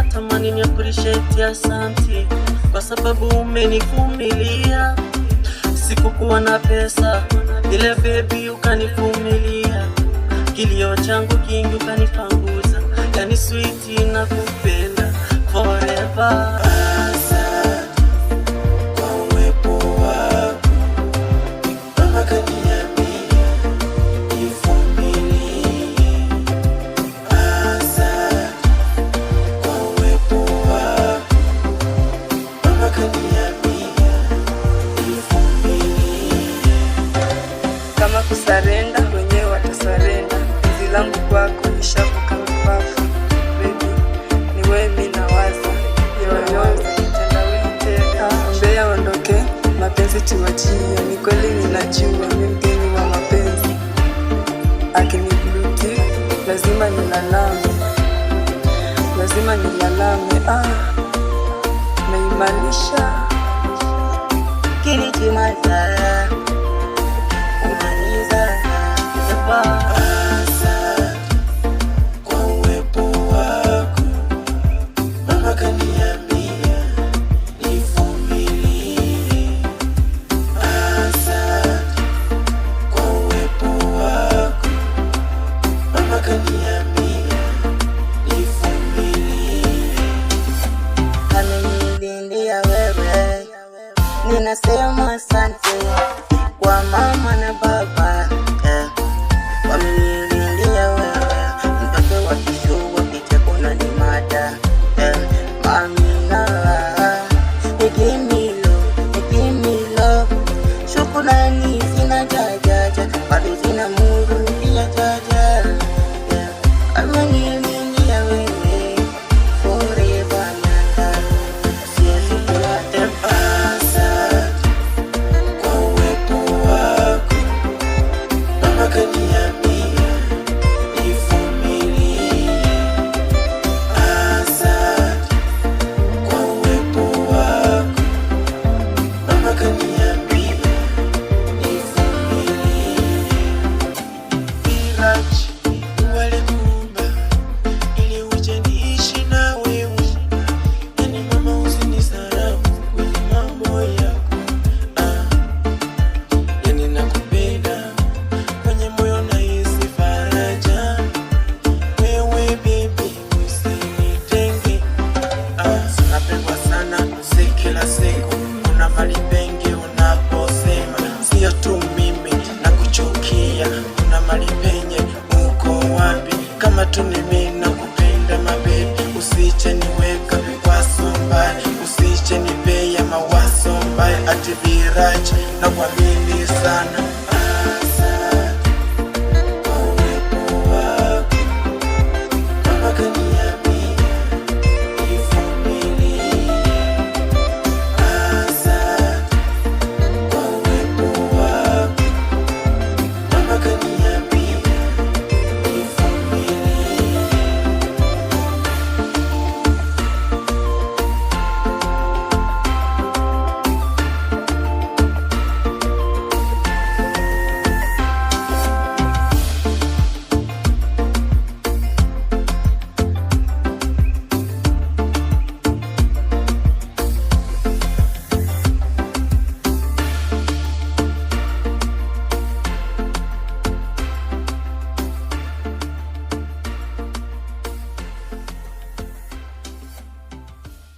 natamani ni appreciate, asante kwa sababu umenivumilia. Sikukuwa na pesa ile baby ukanivumilia, kilio changu kingi ukanipanguza, yani sweet na kupenda forever. Kama kusarenda wenyewe watasarenda, penzi langu kwako nishavuka mpaka. Baby ni wewe mimi nawaza, yoyote kitendawili ombea ondoke, mapenzi tuwachie. Ni kweli ninajua mimi mgeni wa mapenzi, akinibluti lazima nilalame, lazima nilalame. Naimanisha Kilichimata ninasema asante kwa mama na baba, wamenilindia wewe, mtoto wa kishua kicheko na ni mada, mamina nikimilo shukrani zina jajaja, bado zina muru pia jaja, amenilindia wewe forever nyanda, siwezi kuacha. Kila siku kuna mali pengi unaposema sio tu mimi na kuchukia, kuna mali penye uko wapi? Kama tu ni mimi na kupenda mabebi, usiche niweka vikwaso mbaya, usiche nipea mawazo mbaya, ati Viraj na kwa